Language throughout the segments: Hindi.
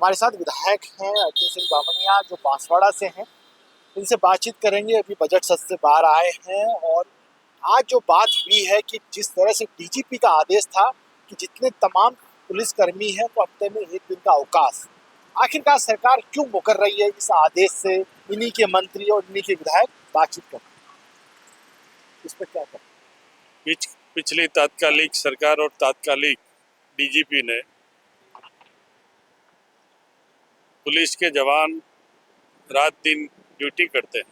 हमारे साथ विधायक हैं अर्जुन सिंह बामनिया जो बांसवाड़ा से हैं। इनसे बातचीत करेंगे। अभी बजट सत्र से बाहर आए हैं और आज जो बात हुई है कि जिस तरह से डीजीपी का आदेश था कि जितने तमाम पुलिसकर्मी हैं तो हफ्ते में एक दिन का अवकाश, आखिरकार सरकार क्यों मुकर रही है इस आदेश से? इन्हीं के मंत्री और इन्हीं के विधायक बातचीत कर इस पर क्या कर पिछली तात्कालिक सरकार और तात्कालिक डीजीपी ने पुलिस के जवान रात दिन ड्यूटी करते हैं,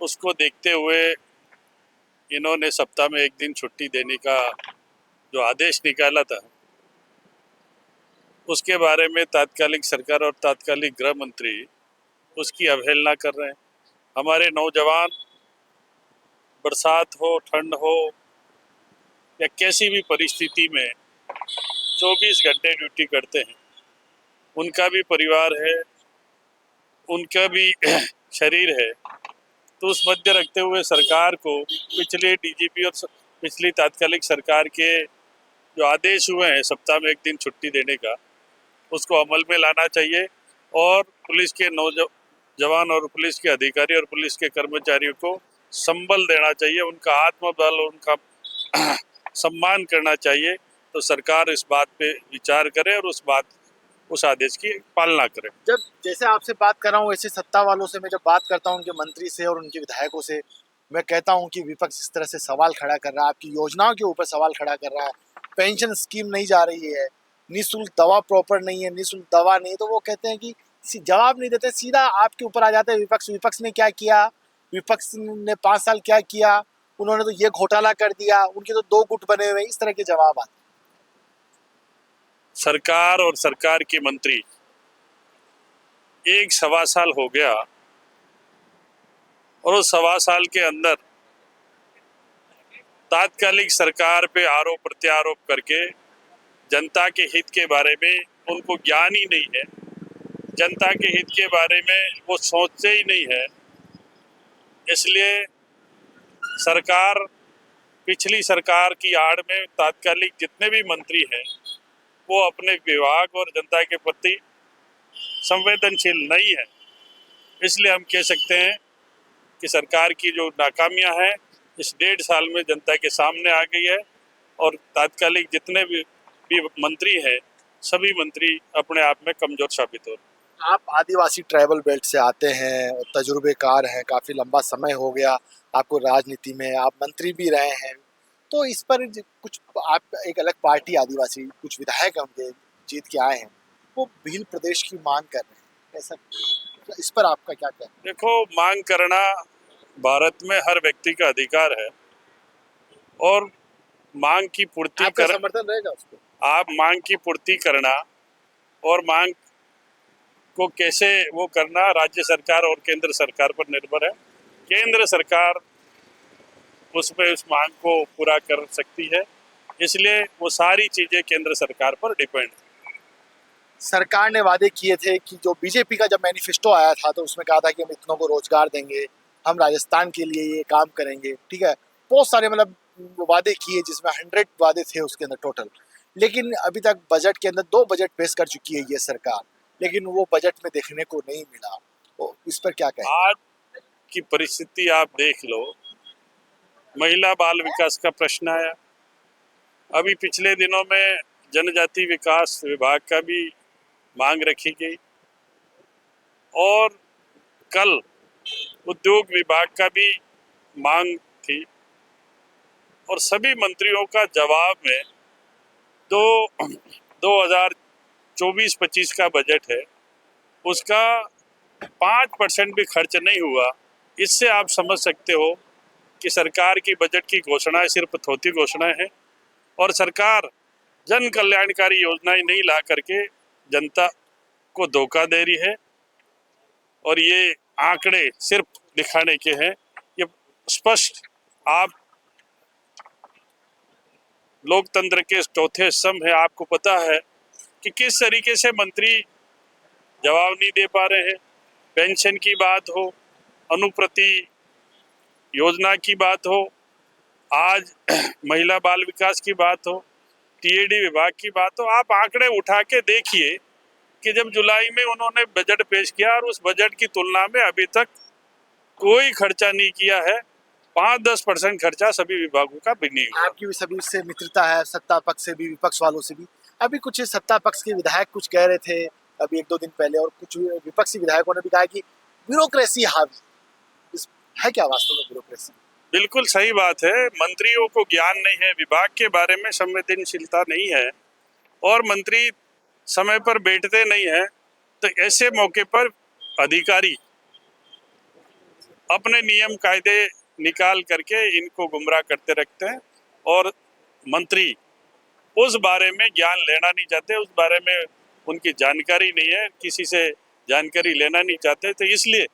उसको देखते हुए इन्होंने सप्ताह में एक दिन छुट्टी देने का जो आदेश निकाला था, उसके बारे में तात्कालिक सरकार और तात्कालिक गृह मंत्री उसकी अवहेलना कर रहे हैं। हमारे नौजवान बरसात हो, ठंड हो या कैसी भी परिस्थिति में 24 घंटे ड्यूटी करते हैं। उनका भी परिवार है, उनका भी शरीर है, तो उस मध्य रखते हुए सरकार को पिछले डीजीपी और पिछली तात्कालिक सरकार के जो आदेश हुए हैं सप्ताह में एक दिन छुट्टी देने का, उसको अमल में लाना चाहिए और पुलिस के नौजवान और पुलिस के अधिकारी और पुलिस के कर्मचारियों को संबल देना चाहिए, उनका आत्मबल और उनका सम्मान करना चाहिए। तो सरकार इस बात पे विचार करे और उस आदेश की पालना करे। जब जैसे आपसे बात कर रहा हूँ वैसे सत्ता वालों से मैं जब बात करता हूँ, उनके मंत्री से और उनके विधायकों से, मैं कहता हूँ कि विपक्ष इस तरह से सवाल खड़ा कर रहा है, आपकी योजनाओं के ऊपर सवाल खड़ा कर रहा है, पेंशन स्कीम नहीं जा रही है, निःशुल्क दवा प्रॉपर नहीं है, निःशुल्क दवा नहीं, तो वो कहते हैं कि जवाब नहीं देते, सीधा आपके ऊपर आ जाते हैं विपक्ष ने क्या किया, विपक्ष ने 5 साल क्या किया, उन्होंने तो ये घोटाला कर दिया, उनके तो 2 गुट बने हुए, इस तरह के जवाब आते। सरकार और सरकार के मंत्री 1-1.25 साल हो गया और उस 1.25 साल के अंदर तात्कालिक सरकार पे आरोप प्रत्यारोप करके जनता के हित के बारे में उनको ज्ञान ही नहीं है, जनता के हित के बारे में वो सोचते ही नहीं है। इसलिए सरकार, पिछली सरकार की आड़ में तात्कालिक जितने भी मंत्री हैं वो अपने विभाग और जनता के प्रति संवेदनशील नहीं है। इसलिए हम कह सकते हैं कि सरकार की जो नाकामियां हैं इस 1.5 साल में जनता के सामने आ गई है और तात्कालिक जितने भी मंत्री हैं सभी मंत्री अपने आप में कमजोर साबित हो रहे हैं। आप आदिवासी ट्राइबल बेल्ट से आते हैं और तजुर्बेकार हैं, काफ़ी लंबा समय हो गया आपको राजनीति में, आप मंत्री भी रहे हैं, तो इस पर कुछ आप एक अलग पार्टी आदिवासी कुछ विधायक होंगे जीत के आए हैं, वो भील प्रदेश की मांग कर रहे हैं, ऐसा इस पर आपका क्या कहना है? देखो, मांग करना भारत में हर व्यक्ति का अधिकार है और मांग की पूर्ति आपका समर्थन रहेगा उसको? आप मांग की पूर्ति करना और मांग को कैसे वो करना राज्य सरकार और केंद्र सरकार पर निर्भर है। केंद्र सरकार उसमें उस मांग को पूरा कर सकती है, इसलिए वो सारी चीजें केंद्र सरकार पर डिपेंड है। सरकार ने वादे किए थे कि जो बीजेपी का जब मैनिफेस्टो आया था तो उसमें कहा था कि हम इतनों को रोजगार देंगे, हम राजस्थान के लिए ये काम करेंगे, ठीक है, बहुत सारे मतलब वादे किए जिसमें 100 वादे थे उसके अंदर टोटल, लेकिन अभी तक बजट के अंदर 2 बजट पेश कर चुकी है ये सरकार, लेकिन वो बजट में देखने को नहीं मिला। तो इस पर क्या कहें? आज की परिस्थिति आप देख लो, महिला बाल विकास का प्रश्न आया, अभी पिछले दिनों में जनजाति विकास विभाग का भी मांग रखी गई और कल उद्योग विभाग का भी मांग थी और सभी मंत्रियों का जवाब में 2024-25 का बजट है, उसका 5% भी खर्च नहीं हुआ। इससे आप समझ सकते हो कि सरकार की बजट की घोषणाएं सिर्फ थोथी घोषणाएं हैं और सरकार जन कल्याणकारी योजनाएं नहीं ला करके जनता को धोखा दे रही है और ये आंकड़े सिर्फ दिखाने के हैं। ये स्पष्ट, आप लोकतंत्र के चौथे स्तंभ है, आपको पता है कि किस तरीके से मंत्री जवाब नहीं दे पा रहे हैं। पेंशन की बात हो, अनुप्रति योजना की बात हो, आज महिला बाल विकास की बात हो, टीएडी विभाग की बात हो, आप आंकड़े उठा के देखिए कि जब जुलाई में उन्होंने बजट पेश किया और उस बजट की तुलना में अभी तक कोई खर्चा नहीं किया है। 5-10% खर्चा सभी विभागों का भी नहीं हुआ। आपकी भी सभी से मित्रता है, सत्ता पक्ष से भी विपक्ष वालों से भी। अभी कुछ सत्ता पक्ष के विधायक कुछ कह रहे थे अभी 1-2 दिन पहले, और कुछ विपक्षी विधायकों ने भी कहा कि ब्यूरोक्रेसी हावी है। क्या वास्तव में ब्यूरोक्रेसी? बिल्कुल सही बात है। मंत्रियों को ज्ञान नहीं है, विभाग के बारे में संवेदनशीलता नहीं है और मंत्री समय पर बैठते नहीं है। तो ऐसे मौके पर अधिकारी अपने नियम कायदे निकाल करके इनको गुमराह करते रखते हैं और मंत्री उस बारे में ज्ञान लेना नहीं चाहते, उस बारे में उनकी जानकारी नहीं है, किसी से जानकारी लेना नहीं चाहते। तो इसलिए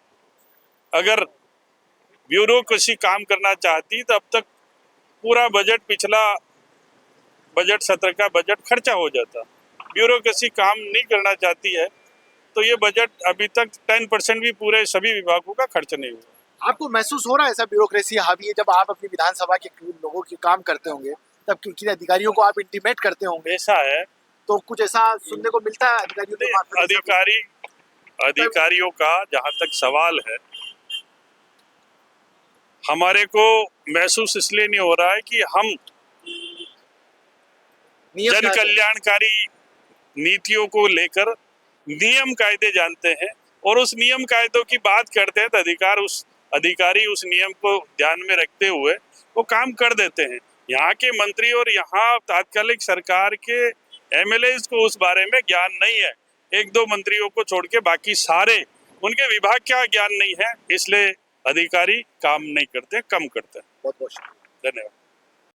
अगर ब्यूरोक्रेसी काम करना चाहती तो अब तक पूरा बजट, पिछला बजट सत्र का बजट खर्चा हो जाता। ब्यूरोक्रेसी काम नहीं करना चाहती है तो ये बजट अभी तक 10% भी पूरे सभी विभागों का खर्च नहीं हुआ। आपको महसूस हो रहा है ऐसा ब्यूरोक्रेसी हावी है? जब आप अपनी विधानसभा के लोगों के काम करते होंगे तब किन अधिकारियों को आप इंटीमेट करते होंगे, ऐसा है तो कुछ ऐसा सुनने को मिलता है अधिकारियों के मार्फत? अधिकारियों का जहां तक सवाल है, हमारे को महसूस इसलिए नहीं हो रहा है कि हम जन कल्याणकारी नीतियों को लेकर नियम कायदे जानते हैं और उस नियम कायदों की बात करते हैं तो अधिकारी उस नियम को ध्यान में रखते हुए वो काम कर देते हैं। यहाँ के मंत्री और यहाँ तात्कालिक सरकार के एमएलएज को उस बारे में ज्ञान नहीं है। 1-2 मंत्रियों को छोड़ के बाकी सारे, उनके विभाग का ज्ञान नहीं है, इसलिए अधिकारी काम नहीं करते, कम करते हैं। बहुत बहुत धन्यवाद।